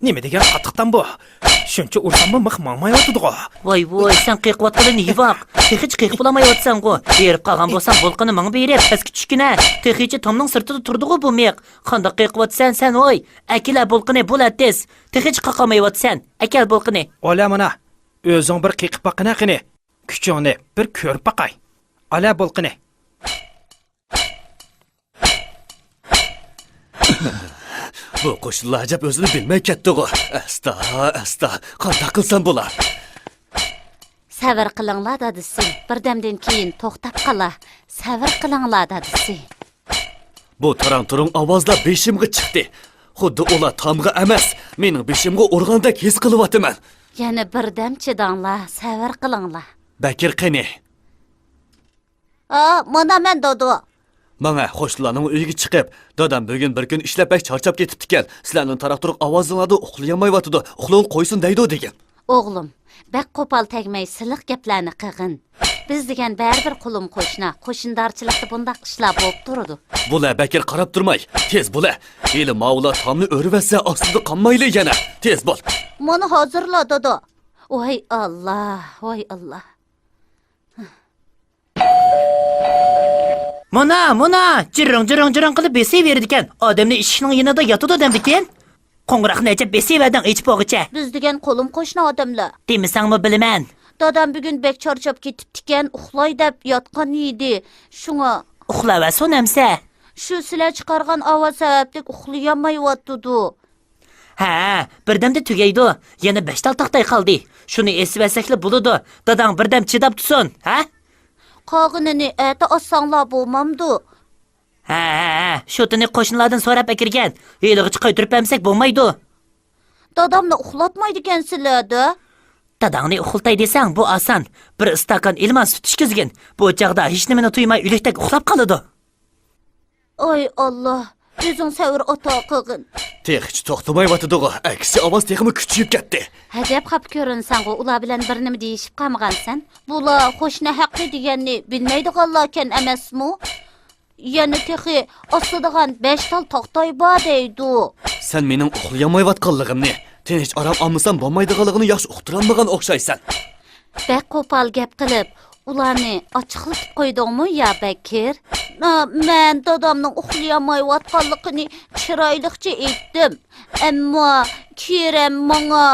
nima degan qattiqdan bu? Shuncha ursammi mix mangmayotdi-ku. Voy, sen qiyiqyotganda ne baq? Tehiç qiyiq bulamayotsan-ku. Berib qolgan bo'lsam bolqini menga berib, pastga tushgina. Tehichi tomning sirtida turdi-ku bu miq. Qanday qiyiqyotsan sen, voy? Akila bolqini bo'latdiz. Tehich qaqamayotsan. Akal bolqini. Ola mana. O'zing bir qiyiq baqina qini. Kuchingni bir ko'rib baqay. Ola bolqini. Bu qo'shinlar ajab o'zini bilmay ketdi-ku. Asta, qanday qilsam bo'lar? Sabr qilinglar dadisi. Birdamdan keyin to'xtab qala. Sabr qilinglar dadisi. Bu tarang-turung ovozlar beshimga chiqdi. Xuddi ular tomga emas, mening beshimga urgandek his qilyapman. Yana birdam chidanglar, sabr qilinglar. Bakir qani? Mana men dodo. Mana qo'shnilarning uyiga chiqib, dadam bugun bir kun ishlab bak charchab ketibdi ekan. Sizlarning taraq-turuq ovozinglarda uxlayamayotdi. Uxlab qo'ysin deydi degan. O'g'lim, bak qo'pol tegmay siliq gaplarni qilg'in. Biz degan baribir qulum qo'shna, qo'shindorchilikda bundaq ishlar bo'lib turadi. Bular Bakir qarab turmay, tez bo'la. Eli Mavla tomni o'rvasa ostida qolmayli yana. Tez bo'l. Mana hozirla dodo. Voy Allah, voy Allah. Mana, jirang qilib besaverdi ekan. Odamni eshikning yonida yotadi demdikan. Qo'ng'iroqni achib besaverdan ichib o'g'icha. Biz degan qulum qo'shna odamlar. Demisangmi bilaman. Dadam bugun bek charchab ketibdi ekan, uxlay deb yotgan edi. Shunga uxlavason amsa. Shu sizlar chiqargan ovoz sababli uxlayolmayotdi. Ha, birdamda tugaydi. Yana 5 taqtay qoldi. Shuni esvasakli bo'ladi. Dadang birdam chidab tursin, ha? Qog'inini ata osanglar bo'lmamdi. Ha, shotini qo'shnilardan so'rab akirgan. Yilg'ich qaytirib amsak bo'lmaydi. Dadamni uxlatmaydi ekansizlar-da. Dadangni uxultay desang, bu oson. Bir stakan ilman sut ichkizgin. Bu chaqda hech nimani tuymay ulikdak uxlab qoladi. Oy Allah, o'zing savr ato qilgin. Hech to'xtamayotdi-ku. Aksi ovoz texmi kuchayib ketdi. Hajab qap ko'rinsan-ku, ular bilan bir nima deyishib qolmagansan. Bular qo'shna haqqi deganni bilmaydiganlarkan emasmi? Yana texi ostidigan 5 tal to'xtay bor deydi. Sen mening uxlayamayotganligimni, tinch orom olmasam bo'lmaydiganligini yaxshi uqtiranmagan o'xshaysan. Bak qo'pol gap qilib, ularni ochiqlatib qo'ydingmi ya Bakir? Men dadamning uxlayamayotganligini chiroyliqcha aytdim. Ammo Kerem menga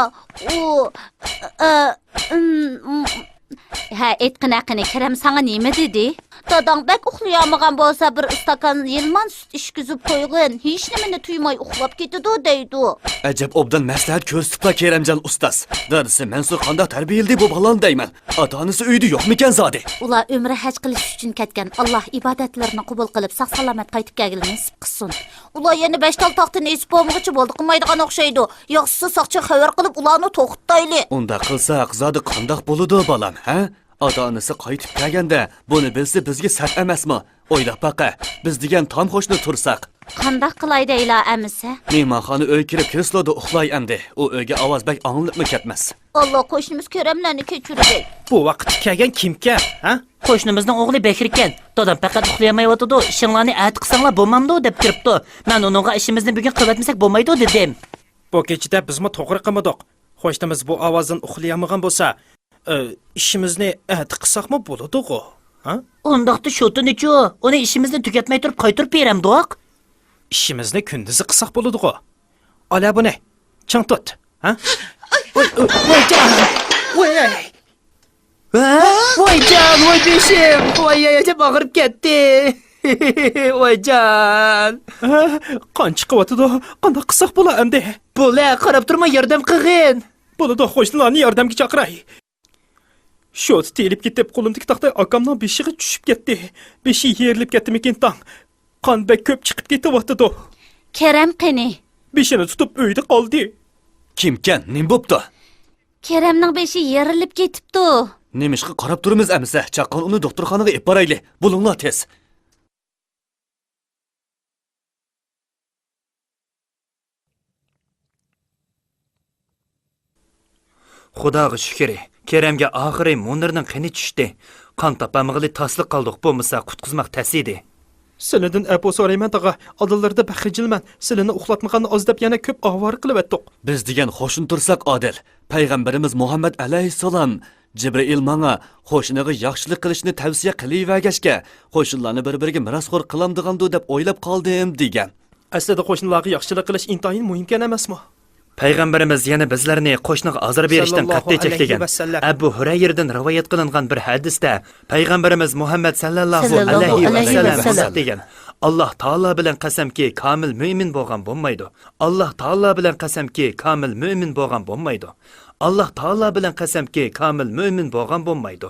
aytqanaqini Kerem sana nima dedi? Dadang bak uxlayamagan bo'lsa bir istakan yilman sut ishkizib qo'ygin. Hech nimani tuymay uxlab ketadi deydi. Ajab obdan maslahat ko'rsatiblar Keremjon ustaz. Darsi Mansur qanday tarbiyaldi bu balon deyman. Ota-onasi uyda yo'qmikan zodi? Ular umri haj qilish uchun ketgan. Alloh ibodatlarini qabul qilib, sog'-salomat qaytib kelganini nasib qilsin. Ular yana 5 tal taxtini esib bo'lmoqchi bo'ldi, qilmaydigan o'xshaydi. Yo'qsa soqchi xabar qilib ularni to'xtatayli. Unda qilsak zodi qanday bo'ladi balam, ha? Ota-onasi qaytib kelganda buni bilsa bizga sat emasmi? O'ylab baqa, biz degan tom qo'shni tursak. Qanday qilay deylar amisa? Mehmonxona uy kirib kresloda uxlay endi. U uyga ovoz bak anglibmi ketmas. Alloh qo'shnimiz Keremlarni kechirdi. Bu vaqt kelgan kimkan, ha? Qo'shnimizning o'g'li Bekir ekan. Dadam faqat uxlayamayotdi. Ishinglarni ayt qilsanglar bo'lmamdi deb kiribdi. Men uningga ishimizni bugun qilib bo'lmaydi dedim. Bu kechida bizmi to'g'ri qilmadik. Qo'shnimiz bu ovozdan uxlayamagan bo'lsa, ishimizni ayt qilsaqmi bo'ladi-ku, ha? Undaqda shotini-chu, uni ishimizni tugatmay turib qaytirib beramdiq. İşimizni kunduzi qilsak bo'ladi-ku. Ola buni. Chang tut, ha? Voyjon. Voyjon, voy beshim. Voy ajab og'rib ketdi. Voyjon. Qon chiqyapti-da. Qanday qilsak bo'la endi? Bo'la, qarab turma, yordam qilgin. Bo'ladi, qo'shnilarni yordamga chaqiray. Shot telib ketib qo'limdagi taxta akamning beshig'i tushib ketdi. Beshi yerilib ketdimikin tang. Qon bek ko'p chiqib ketyapti-da. Kerem qani? Beshini tutib uyda qoldi. Kimkan? Nim bo'pti? Keremning beshi yerilib ketibdi. Nemishqa qarab turimiz amsa. Chaqqon uni doktorxonaga olib borayli. Bo'linglar tez. Xudoga shukr. Keremga oxiri Munirning qani tushdi. Qon topamig'li tasliq qildik, bo'lmasa qutqizmoq tasidi. Senidan apo so'rayman tag'a. Adillarda baxrijilman. Silini uxlatmaganni oz deb yana ko'p avvar qilib etdik. Biz degan qo'shin tursak odil. Payg'ambarimiz Muhammad alayhissalom Jibril menga qo'shiniga yaxshilik qilishni tavsiya qilavergachga, qo'shinlarni bir-biriga mirosxo'r qilamdig'andu deb o'ylab qoldim degan. Aslida qo'shnilarga yaxshilik qilish intayin muhimkan emasmi? Payg'ambarimiz yana bizlarni qo'shniga azor berishdan Sallallohu qat'iy alayhi cheklagan. vasallam. Abu Hurayra'dan rivoyat qilingan bir hadisda Payg'ambarimiz Muhammad sallallohu Sallallohu alayhi alayhi vasallam vasallam degan. Alloh taolo bilan qasamki, komil mo'min bo'lgan bo'lmaydi. Alloh taolo bilan qasamki, komil mo'min bo'lgan bo'lmaydi. Alloh taolo bilan qasamki, komil mo'min bo'lgan bo'lmaydi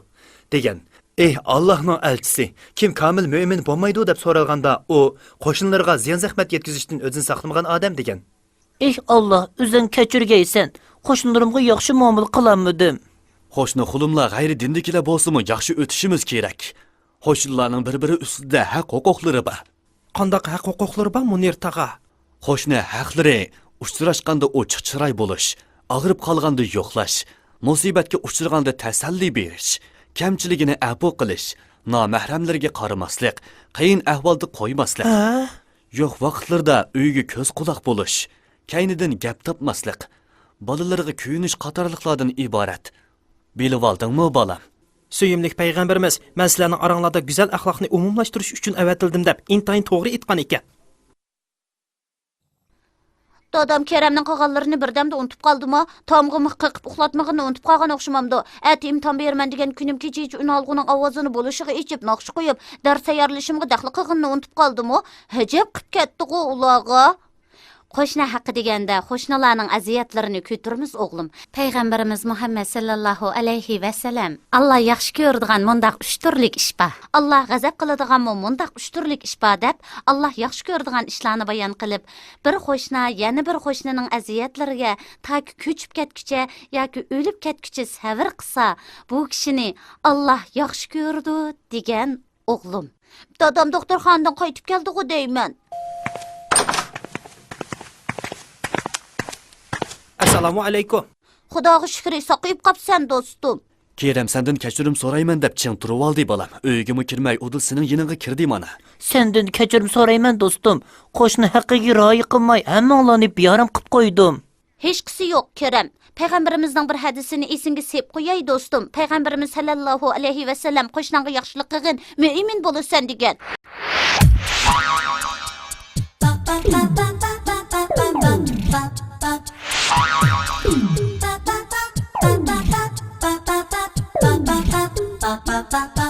degan. Ey Allohning elchisi, kim komil mo'min bo'lmaydi deb so'ralganda, u qo'shinlarga ziyon zahmat yetkazishdan o'zini saqlamagan odam degan. Ey Allah, o'zing kechirgaysan. Qo'shnilarimga yaxshi muomala qilammidim. Qo'shni xulumlar g'ayri dindikilar bo'lsa-mu yaxshi o'tishimiz kerak. Qo'shnilarning bir-biri ustida haq-huquqlari bor. Qandaq haq-huquqlari bor Munir tag'a? Qo'shni haqlari uchrashganda ochiq chiroy bo'lish, og'rib qolganda yo'qlash, musibatga uchraganda tasalli berish, kamchiligini afu qilish, nomahramlarga qaramaslik, qiyin ahvolda qo'ymaslik. Yo'q vaqtlarda uyga ko'z quloq bo'lish, kaynidan gap topmaslik, bolalarga kuyinish qatorliqlardan iborat. Bilib oldingmi bolam? Suyimlik payg'ambarimiz men sizlarning oranglarda go'zal axloqni umumlashtirish uchun avatildim deb intayin to'g'ri aytgan ekan. Dadam Kerem'nin qolganlarini birdamda unutib qoldimi? Tomga mix qiqib uxlatmag'ini unutib qolgan o'xshamamdi. Ati imtihon berman degan kunim kecha unalg'uning ovozini bo'lishiga ichib naqsh qo'yib, dars tayyorlashimga daxli qilganini unutib qoldimi? Hajab qilib ketdi-ku ularga. Qo'shni haqqi deganda qo'shnilarning aziyatlarini ko'tiramiz o'g'lim. Payg'ambarimiz Muhammad sallallohu alayhi vasallam Alloh yaxshi ko'radigan mundaq 3 turlik ish bor. Alloh g'azab qiladigan mundaq 3 turlik ish bor deb Alloh yaxshi ko'radigan ishlarni bayon qilib, bir qo'shni yana bir qo'shnining aziyatlariga toki ko'chib ketguncha yoki o'lib ketguncha sabr qilsa, bu kishini Alloh yaxshi ko'rdi degan o'g'lim. Dadam doktorxonadan qaytib keldi-ku deyman. Assalomu alaykum. Xudoga shukr, saqib qopsan do'stim. Kerem senden kechirim so'rayman deb ching turib oldi bolam. Uyga kirmay udil sening yiniga kirdi mana. Sendan kechirim so'rayman do'stim. Qo'shni haqqiga rioya qilmay hammanglarni biyaram qilib qo'ydim. Hech qisi yo'q, Kerem. Payg'ambarimizning bir hadisini esinga sep qo'yay do'stim. Payg'ambarimiz sallallohu alayhi vasallam qo'shnanga yaxshilik qilgin, mo'min bo'lasan degan. Ba ba ba